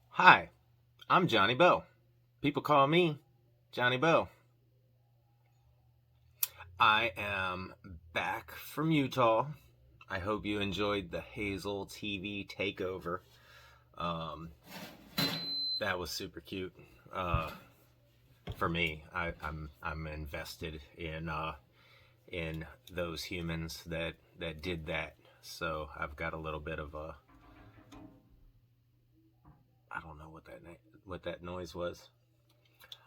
Hi, I'm Johnny Boh. People call me Johnny Boh. I am back from Utah. I hope you enjoyed the Hazel TV takeover. Um, that was super cute. Uh, for me, I'm invested in those humans that did that. So I've got a little bit of a I don't know what that noise was.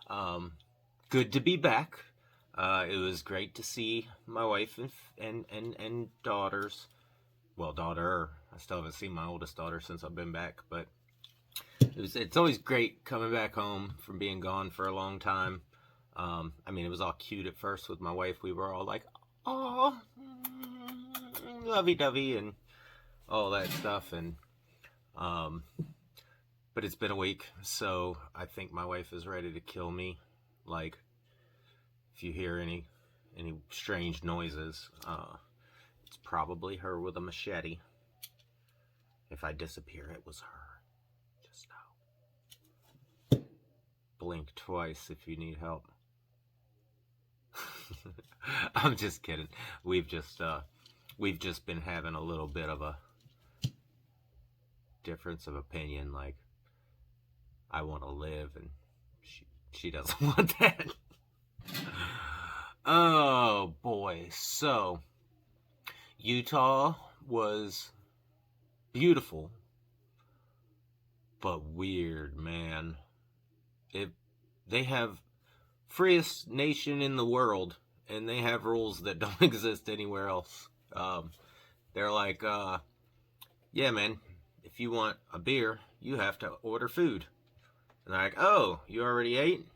Um, Good to be back. It was great to see my wife and daughters. Well, daughter. I still haven't seen my oldest daughter since I've been back, but it's always great coming back home from being gone for a long time. I mean, it was all cute at first with my wife. We were all like, "Oh, lovey-dovey," and all that stuff. And um, but it's been a week, so I think my wife is ready to kill me. Like, if you hear any strange noises, it's probably her with a machete. If I disappear, it was her. Just know. Blink twice if you need help. I'm just kidding. We've just been having a little bit of a difference of opinion. Like, I want to live, and she doesn't want that. Oh boy. So Utah was beautiful, but weird, man. It They have freest nation in the world, and they have rules that don't exist anywhere else. They're like, yeah, man, if you want a beer, you have to order food. And they're like, oh, you already ate?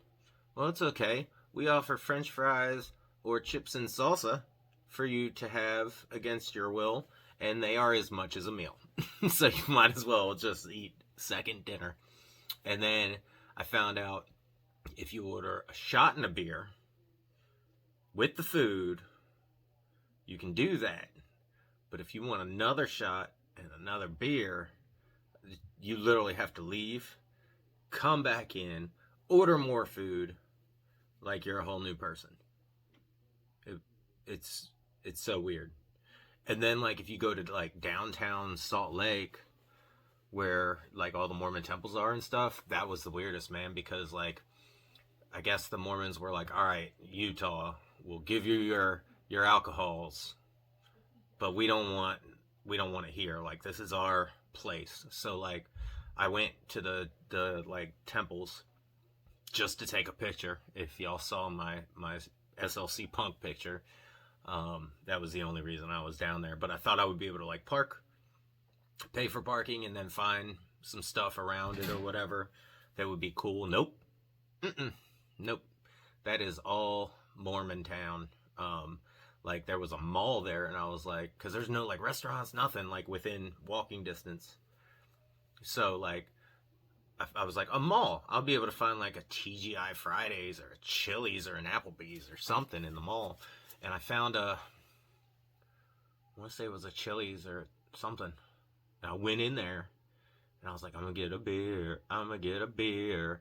Well, it's okay. We offer French fries or chips and salsa for you to have against your will, and they are as much as a meal. So you might as well just eat second dinner. And then I found out if you order a shot and a beer with the food, you can do that. But if you want another shot and another beer, you literally have to leave, come back in, order more food, like you're a whole new person. It, it's it's so weird. And then like if you go to like downtown Salt Lake, where like all the Mormon temples are and stuff, that was the weirdest, man, because like I guess the Mormons were like, all right, Utah, we'll give you your alcohols, but we don't want it here. Like, this is our place. So like I went to the like temples just to take a picture. If y'all saw my SLC Punk picture, that was the only reason I was down there. But I thought I would be able to like park, pay for parking, and then find some stuff around it or whatever that would be cool. Nope. Mm-mm. Nope. That is all Mormon town. Like there was a mall there, and I was like, because there's no like restaurants, nothing like within walking distance. So like, I was like, a mall. I'll be able to find like a TGI Fridays or a Chili's or an Applebee's or something in the mall. And I found I want to say it was a Chili's or something. And I went in there, and I was like, I'm gonna get a beer. I'm gonna get a beer.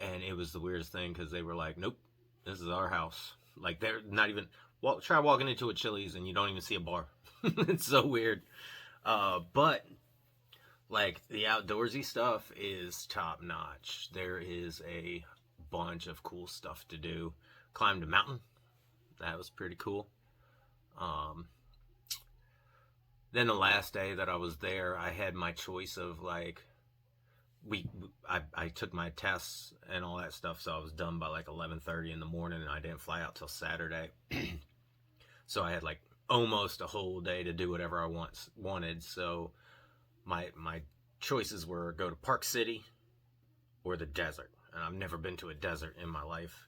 And it was the weirdest thing because they were like, nope, this is our house. Like they're not even try walking into a Chili's and you don't even see a bar. It's so weird. But like the outdoorsy stuff is top notch. There is a bunch of cool stuff to do. Climbed a mountain. That was pretty cool. Um, then the last day that I was there, I had my choice of like I took my tests and all that stuff, so I was done by like 11:30 in the morning, and I didn't fly out till Saturday. So I had like almost a whole day to do whatever I wanted. So my choices were go to Park City or the desert, and I've never been to a desert in my life,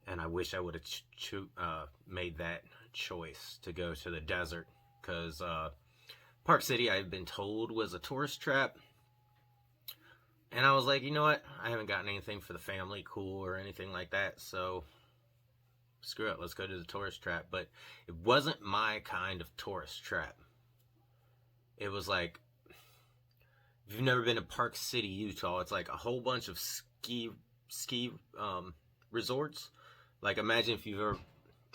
and I wish I would have made that choice to go to the desert, because Park City I've been told was a tourist trap. And I was like, you know what? I haven't gotten anything for the family cool or anything like that, so screw it, let's go to the tourist trap. But it wasn't my kind of tourist trap. It was like, if you've never been to Park City, Utah, it's like a whole bunch of ski resorts. Like, imagine if you've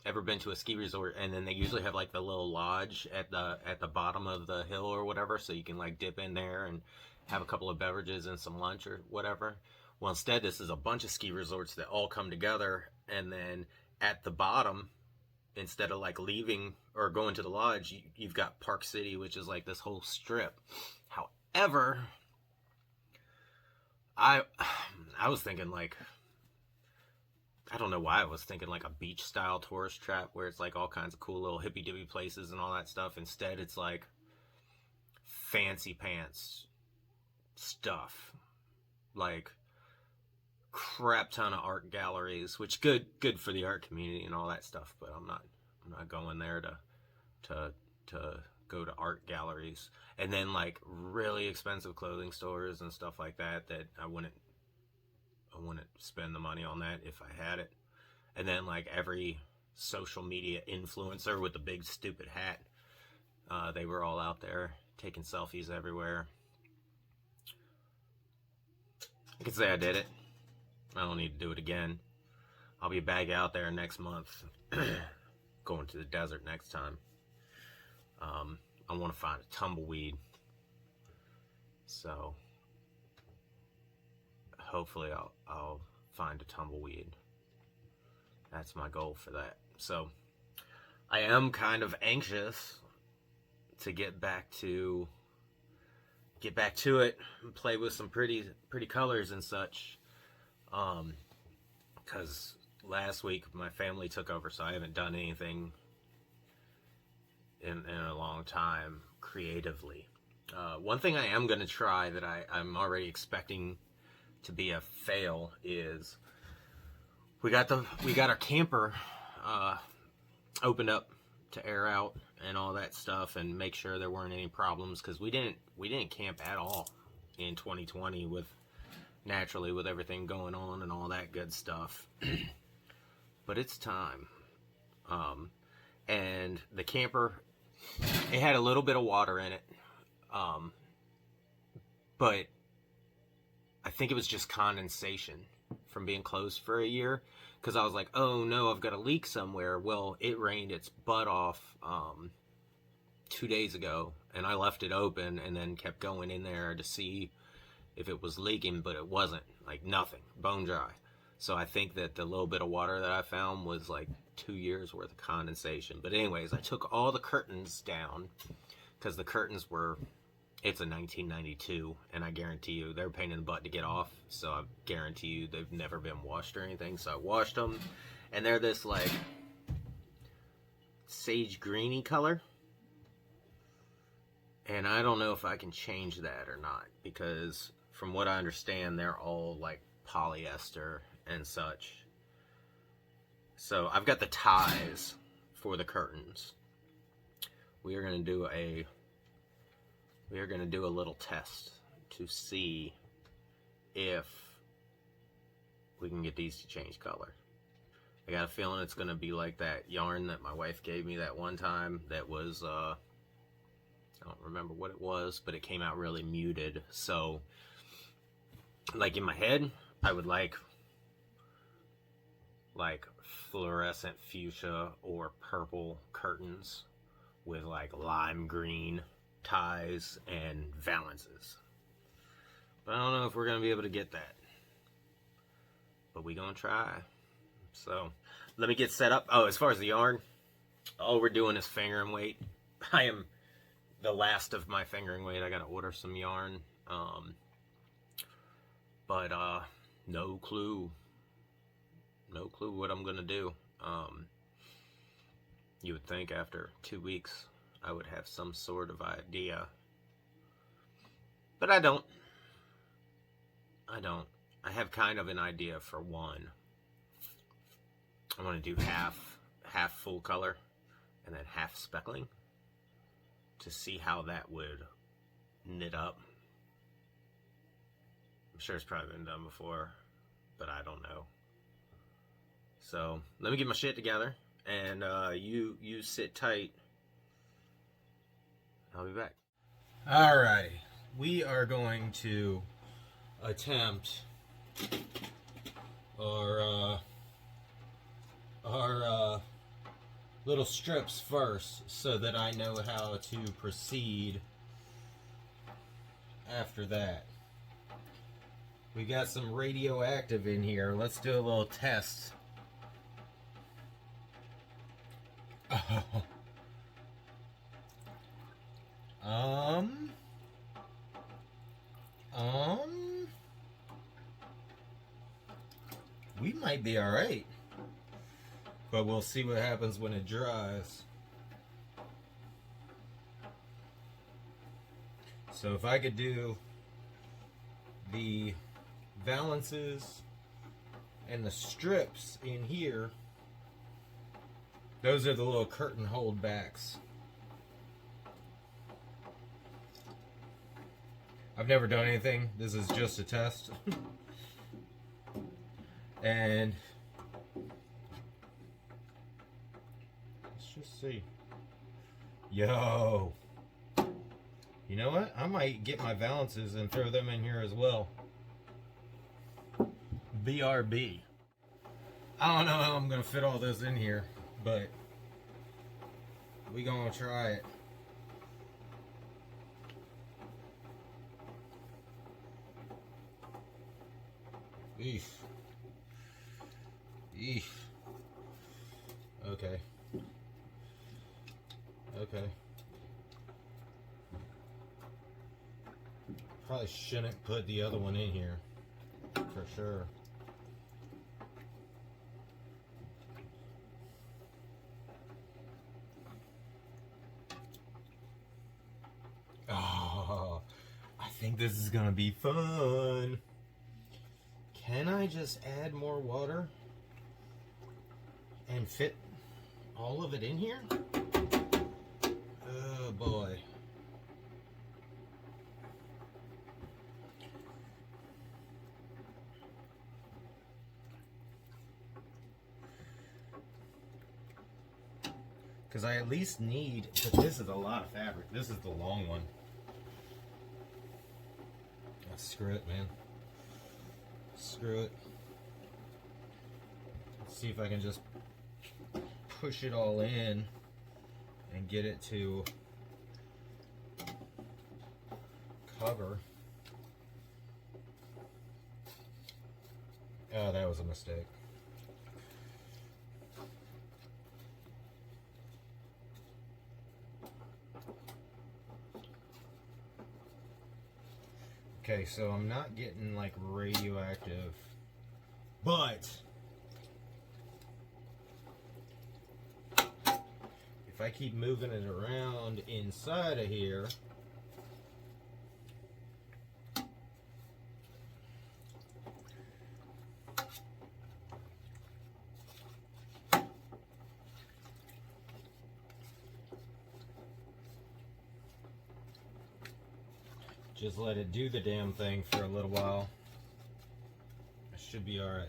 ever been to a ski resort, and then they usually have like the little lodge at the bottom of the hill or whatever, so you can like dip in there and have a couple of beverages and some lunch or whatever. Well, instead, this is a bunch of ski resorts that all come together, and then at the bottom, instead of like leaving or going to the lodge, you've got Park City, which is like this whole strip. However, I was thinking like, I don't know why I was thinking like a beach style tourist trap where it's like all kinds of cool little hippy dippy places and all that stuff. Instead, it's like fancy pants stuff, like crap ton of art galleries, which good for the art community and all that stuff. But I'm not going there to go to art galleries. And then like really expensive clothing stores and stuff like that I wouldn't spend the money on that if I had it. And then like every social media influencer with the big stupid hat, they were all out there taking selfies everywhere. I can say I did it. I don't need to do it again. I'll be back out there next month, going to the desert next time. I want to find a tumbleweed, so hopefully I'll find a tumbleweed. That's my goal for that. So I am kind of anxious to get back to it and play with some pretty colors and such. Because last week my family took over, so I haven't done anything in a long time creatively. One thing I am going to try that I'm already expecting to be a fail is we got our camper opened up to air out and all that stuff and make sure there weren't any problems, because we didn't camp at all in 2020 with everything going on and all that good stuff. But it's time. And the camper, it had a little bit of water in it, but I think it was just condensation from being closed for a year, because I was like, oh no, I've got a leak somewhere. Well, it rained its butt off 2 days ago, and I left it open and then kept going in there to see if it was leaking, but it wasn't. Like nothing, bone dry. So I think that the little bit of water that I found was like 2 years worth of condensation. But anyways, I took all the curtains down, because the curtains were, it's a 1992, and I guarantee you they're a pain in the butt to get off. So I guarantee you they've never been washed or anything. So I washed them, and they're this like sage greeny color. And I don't know if I can change that or not, because from what I understand, they're all like polyester and such. So I've got the ties for the curtains. We are going to do a little test to see if we can get these to change color. I got a feeling it's going to be like that yarn that my wife gave me that one time that was I don't remember what it was, but it came out really muted. So like in my head, I would like fluorescent fuchsia or purple curtains with like lime green ties and valances. But I don't know if we're going to be able to get that. But we going to try. So let me get set up. Oh, as far as the yarn, all we're doing is fingering weight. I am the last of my fingering weight. I got to order some yarn. But no clue what I'm going to do. You would think after 2 weeks I would have some sort of idea. But I don't. I have kind of an idea for one. I want to do half full color and then half speckling to see how that would knit up. I'm sure it's probably been done before, but I don't know. So let me get my shit together, and you sit tight. I'll be back. Alrighty, we are going to attempt our little strips first, so that I know how to proceed after that. We got some radioactive in here. Let's do a little test. We might be alright. But we'll see what happens when it dries. So if I could do the valances and the strips in here, those are the little curtain holdbacks. I've never done anything. This is just a test. And let's just see. Yo. You know what? I might get my valances and throw them in here as well. BRB. I don't know how I'm gonna fit all this in here, but we gonna try it. Eesh. Eesh. Okay. Okay. Probably shouldn't put the other one in here, for sure. Oh, I think this is gonna be fun. Can I just add more water and fit all of it in here? Oh boy. Because I at least need, but this is a lot of fabric. This is the long one. Oh, screw it, man. Screw it. Let's see if I can just push it all in and get it to cover. Oh, that was a mistake. Okay, so I'm not getting like radioactive, but if I keep moving it around inside of here, just let it do the damn thing for a little while. I should be alright.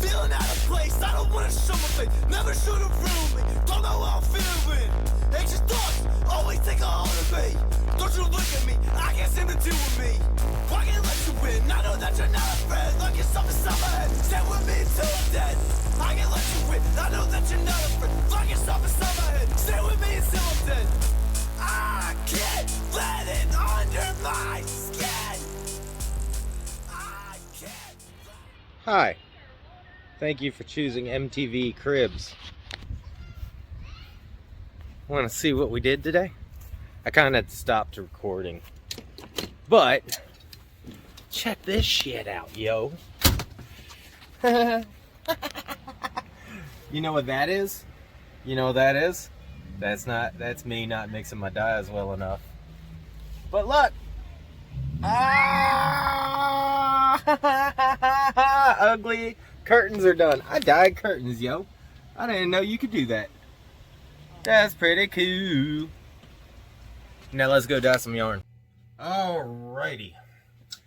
Feeling out of place, I don't wanna show my face. Never should have ruined me. Don't know how I'm feeling. Anxious thoughts always take a hold of me. Don't you look at me, I can't seem to deal with me. Why can't I let you win? I know that you're not a friend. Look yourself inside my head, stand with me until I'm dead. I can't let you win, I know that you're not a friend. Lock yourself inside my head, stand with me until I'm dead. I can't let it under my skin. I can't. Hi. Thank you for choosing MTV Cribs. Want to see what we did today? I kind of stopped recording. But, check this shit out, yo. You know what that is? You know what that is? That's me not mixing my dyes well enough. But look! Ah! Ugly Curtains are done. I dyed curtains, yo. I didn't know you could do that. That's pretty cool. Now let's go dye some yarn. Alrighty.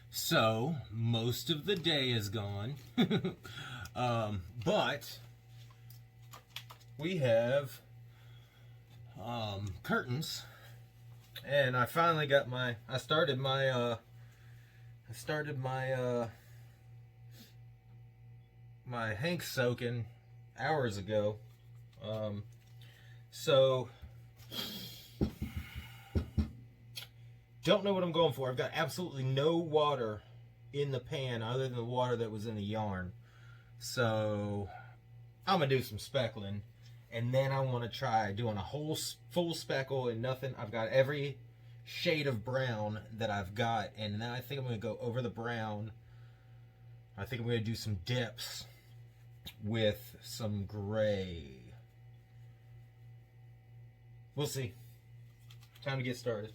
So, most of the day is gone. But we have curtains. And I finally got my, I started my hank soaking hours ago. So don't know what I'm going for. I've got absolutely no water in the pan other than the water that was in the yarn. So I'm gonna do some speckling, and then I want to try doing a whole full speckle and nothing. I've got every shade of brown that I've got, and then I think I'm gonna go over the brown. I think I'm gonna do some dips with some gray. We'll see. Time to get started.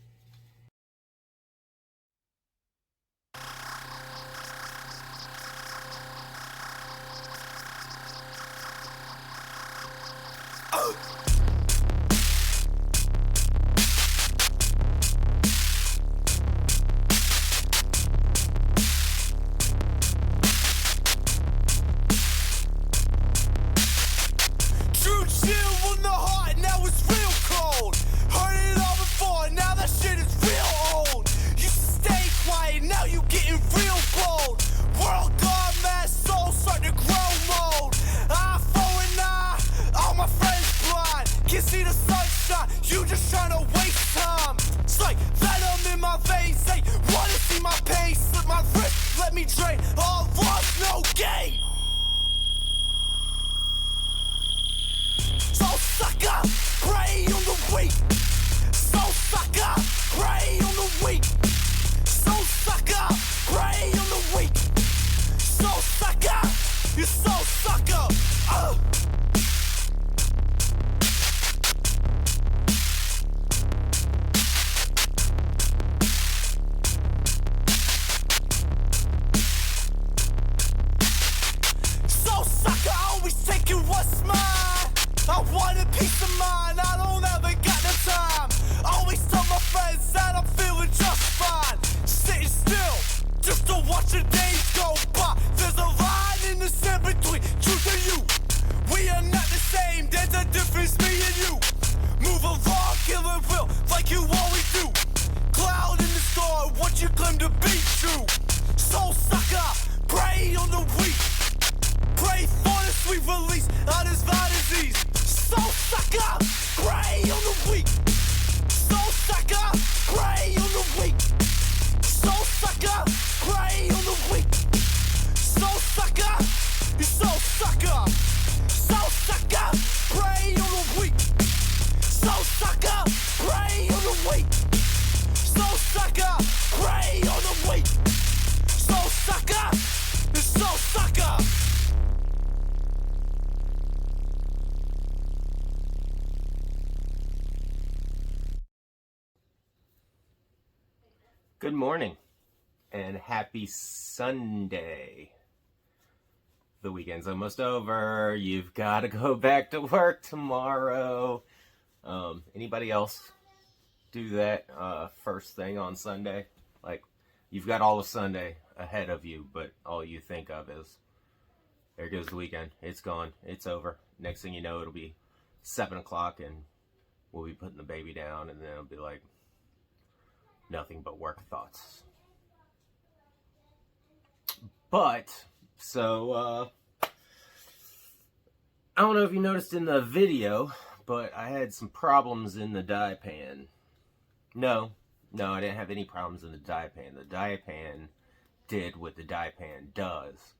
Good morning and happy Sunday. The weekend's almost over. You've got to go back to work tomorrow. Anybody else do that first thing on Sunday? Like, you've got all of Sunday ahead of you, but all you think of is, there goes the weekend. It's gone. It's over. Next thing you know, it'll be 7 o'clock and we'll be putting the baby down, and then it'll be like, nothing but work thoughts. But, so, I don't know if you noticed in the video, but I had some problems in the dye pan. No, I didn't have any problems in the dye pan. The dye pan did what the dye pan does.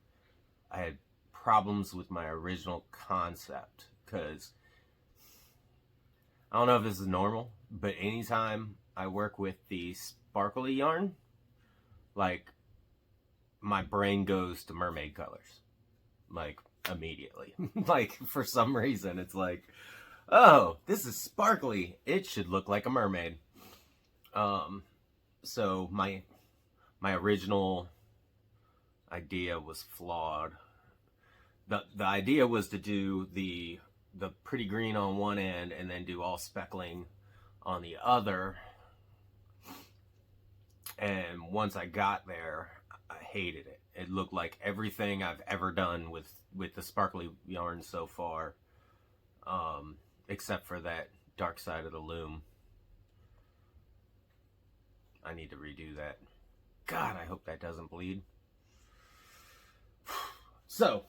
I had problems with my original concept, because I don't know if this is normal, but anytime I work with the sparkly yarn, like, my brain goes to mermaid colors, like, immediately. Like, for some reason, it's like, oh, this is sparkly, it should look like a mermaid. So my original idea was flawed. the idea was to do the pretty green on one end and then do all speckling on the other. And once I got there, I hated it. It looked like everything I've ever done with the sparkly yarn so far, except for that dark side of the loom. I need to redo that. God, I hope that doesn't bleed. So,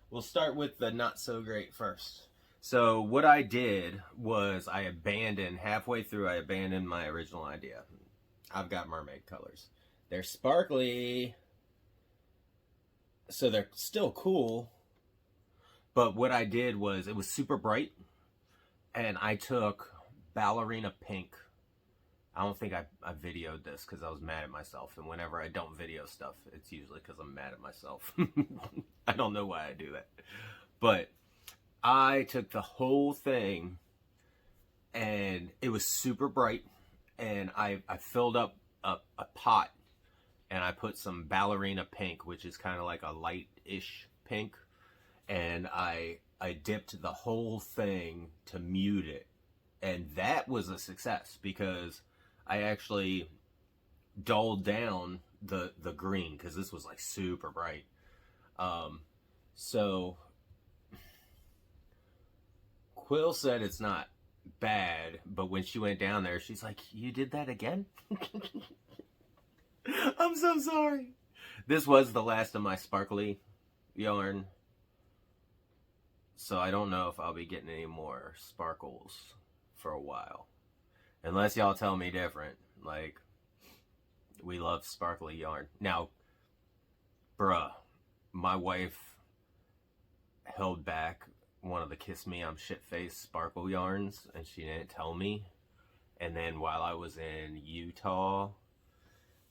we'll start with the not so great first. So what I did was halfway through I abandoned my original idea. I've got mermaid colors. They're sparkly, so they're still cool. But what I did was, it was super bright, and I took ballerina pink. I don't think I videoed this because I was mad at myself. And whenever I don't video stuff, it's usually because I'm mad at myself. I don't know why I do that. But I took the whole thing, and it was super bright. And I filled up a pot, and I put some ballerina pink, which is kind of like a light-ish pink. And I dipped the whole thing to mute it. And that was a success because I actually dulled down the green, because this was like super bright. So Quill said it's not bad, but when she went down there, she's like, "You did that again?" I'm so sorry. This was the last of my sparkly yarn, so I don't know if I'll be getting any more sparkles for a while, unless y'all tell me different. Like, we love sparkly yarn. Now, bruh, my wife held back one of the Kiss Me I'm Shit-Faced sparkle yarns, and she didn't tell me. And then while I was in Utah,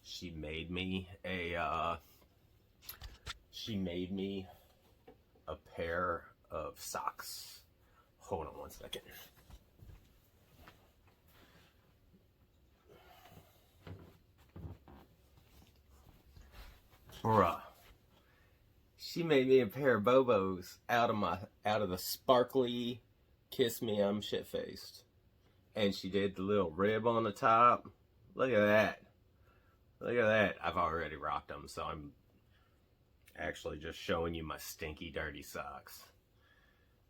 she made me a pair of socks. Hold on one second. Bruh. She made me a pair of Bobos out of the sparkly Kiss Me I'm Shit-Faced. And she did the little rib on the top. Look at that. Look at that. I've already rocked them, so I'm actually just showing you my stinky, dirty socks.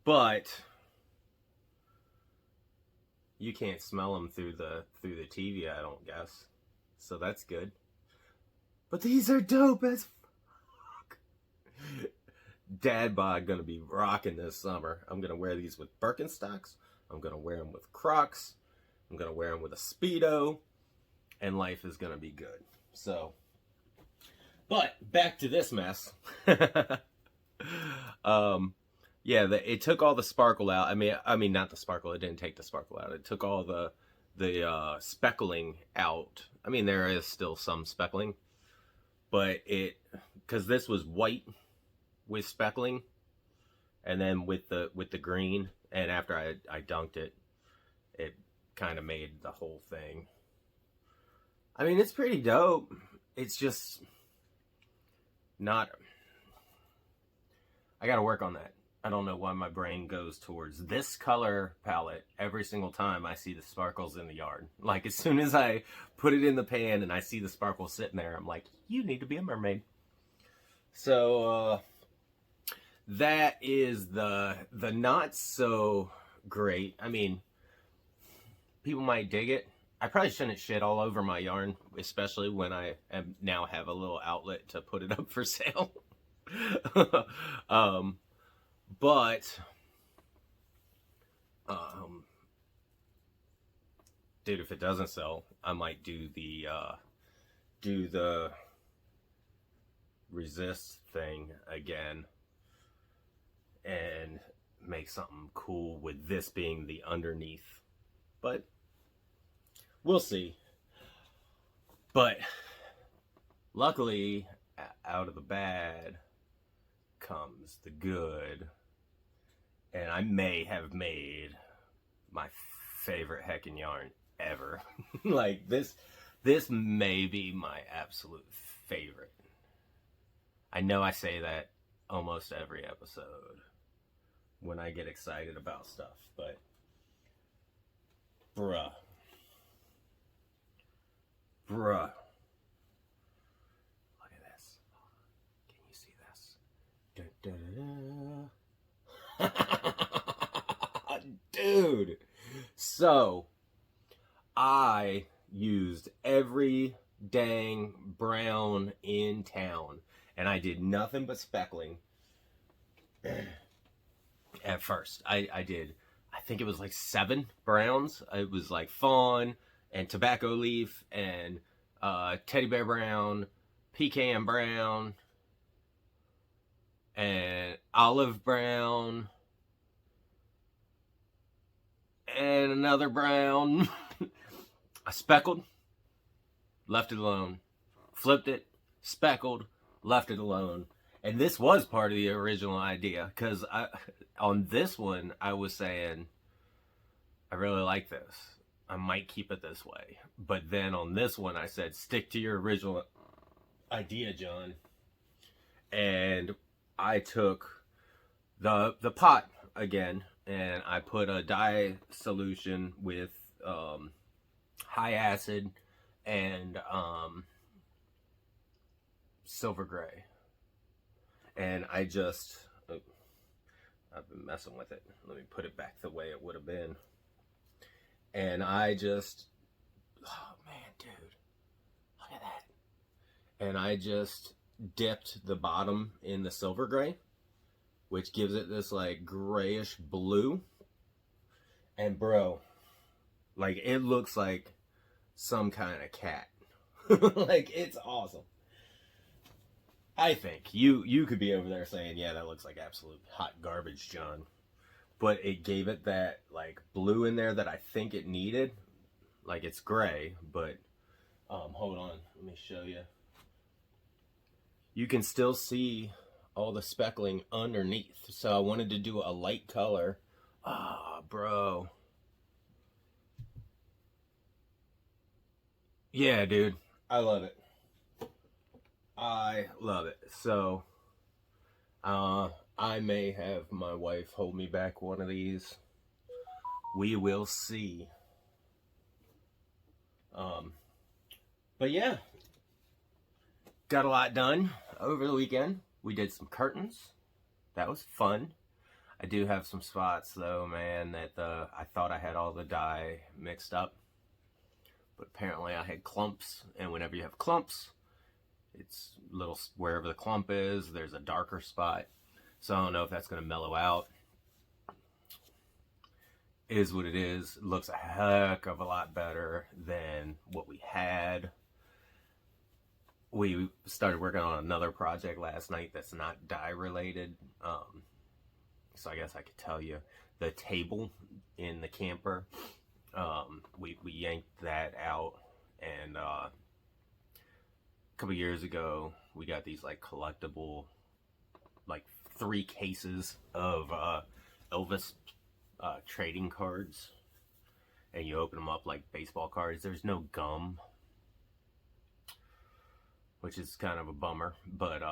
But you can't smell them through the TV, I don't guess. So that's good. But these are dope as fuck. Dad bod gonna be rocking this summer. I'm gonna wear these with Birkenstocks. I'm gonna wear them with Crocs. I'm gonna wear them with a Speedo. And life is gonna be good. So, but back to this mess. Yeah, it took all the sparkle out. I mean, not the sparkle. It didn't take the sparkle out. It took all the speckling out. I mean, there is still some speckling, but because this was white with speckling, and then with the green, and after I dunked it, it kind of made the whole thing. I mean, it's pretty dope. It's just not. I got to work on that. I don't know why my brain goes towards this color palette every single time I see the sparkles in the yard. Like, as soon as I put it in the pan and I see the sparkles sitting there, I'm like, you need to be a mermaid. So, that is the not so great. I mean, people might dig it. I probably shouldn't shit all over my yarn, especially when I now have a little outlet to put it up for sale. But, dude, if it doesn't sell, I might do the resist thing again and make something cool with this being the underneath. But we'll see. But luckily, out of the bad comes the good. And I may have made my favorite heckin' yarn ever. Like, this may be my absolute favorite. I know I say that almost every episode when I get excited about stuff. But, bruh. Look at this. Can you see this? Da, da, da, da. Dude. So, I used every dang brown in town, and I did nothing but speckling at first. I did, I think it was like 7 browns. It was like fawn and tobacco leaf and teddy bear brown, pecan brown, and olive brown, and another brown. I speckled, left it alone. Flipped it, speckled, left it alone. And this was part of the original idea, because on this one, I was saying, I really like this. I might keep it this way. But then on this one, I said, stick to your original idea, John. And I took the pot again, and I put a dye solution with high acid and silver gray. And I just, I've been messing with it. Let me put it back the way it would have been. And I just, oh man, dude, look at that. And I just dipped the bottom in the silver gray, which gives it this like grayish blue. And bro, like it looks like some kind of cat. Like it's awesome. I think you could be over there saying, yeah, that looks like absolute hot garbage, John. But it gave it that like blue in there that I think it needed. Like it's gray, but hold on, let me show you. You can still see all the speckling underneath. So I wanted to do a light color. Ah, bro. Yeah, dude, I love it. I love it. So, I may have my wife hold me back one of these. We will see. But yeah, got a lot done over the weekend. We did some curtains. That was fun. I do have some spots though, man, that I thought I had all the dye mixed up. But apparently I had clumps, and whenever you have clumps, it's little, wherever the clump is, there's a darker spot. So I don't know if that's going to mellow out. It is what it is. It looks a heck of a lot better than what we had. We started working on another project last night that's not dye related. So I guess I could tell you, the table in the camper, we yanked that out, and a couple years ago we got these like collectible, like 3 cases of Elvis trading cards, and you open them up like baseball cards. There's no gum, which is kind of a bummer, but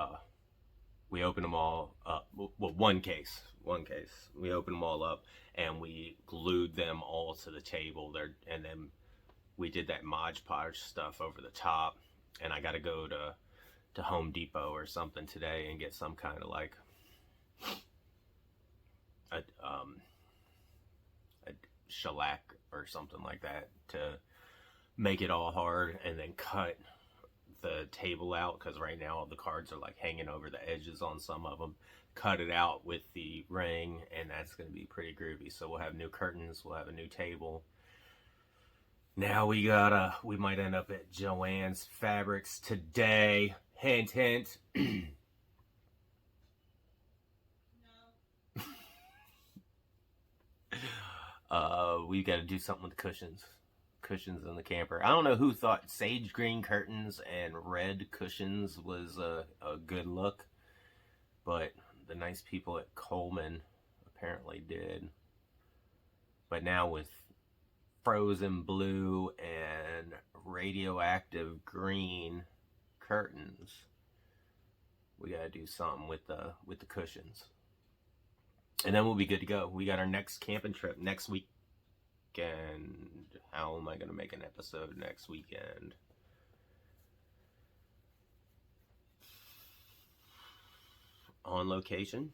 we opened them all up. Well, one case. We opened them all up, and we glued them all to the table there, and then we did that Mod Podge stuff over the top. And I got to go to Home Depot or something today and get some kind of like a shellac or something like that to make it all hard, and then cut the table out, because right now all the cards are like hanging over the edges on some of them. Cut it out with the ring, and that's going to be pretty groovy. So we'll have new curtains, we'll have a new table. Now we might end up at Joann's Fabrics today. Hint, hint. No. We got to do something with the cushions. Cushions in the camper. I don't know who thought sage green curtains and red cushions was a good look, but the nice people at Coleman apparently did. But now with frozen blue and radioactive green curtains, We gotta do something with the cushions, and then we'll be good to go. We got our next camping trip next weekend. How am I gonna make an episode next weekend? On location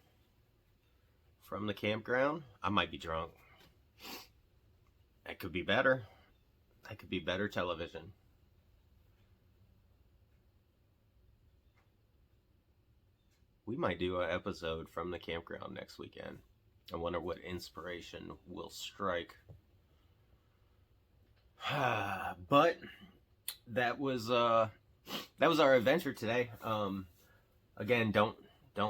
from the campground. I might be drunk. That could be better. That could be better television. We might do an episode from the campground next weekend. I wonder what inspiration will strike. But that was our adventure today. Again, don't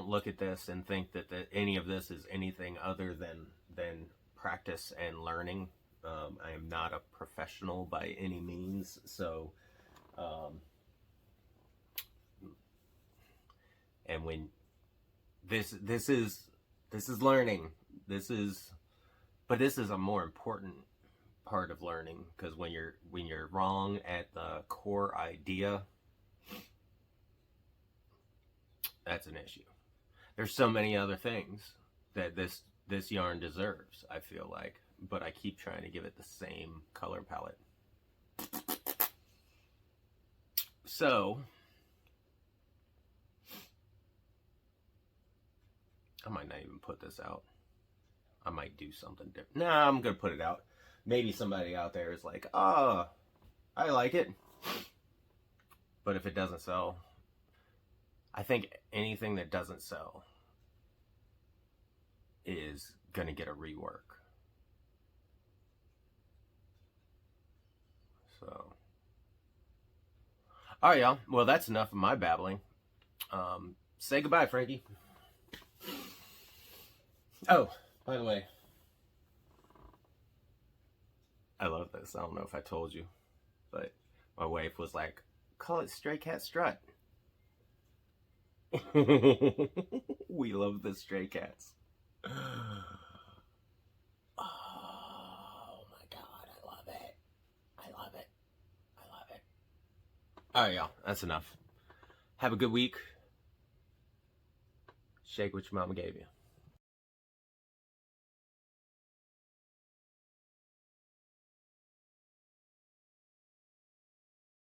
look at this and think that any of this is anything other than practice and learning. I am not a professional by any means, so and when this is learning. This is a more important part of learning, because when you're wrong at the core idea, that's an issue. There's so many other things that this yarn deserves, I feel like, but I keep trying to give it the same color palette. So I might not even put this out. I might do something different. Nah, I'm gonna put it out. Maybe somebody out there is like, I like it. But if it doesn't sell, I think anything that doesn't sell is gonna get a rework. So, all right, y'all. Well, that's enough of my babbling. Say goodbye, Frankie. Oh, by the way, I love this. I don't know if I told you, but my wife was like, call it Stray Cat Strut. We love the stray cats. Oh my God, I love it. I love it. I love it. All right, y'all. That's enough. Have a good week. Shake what your mama gave you.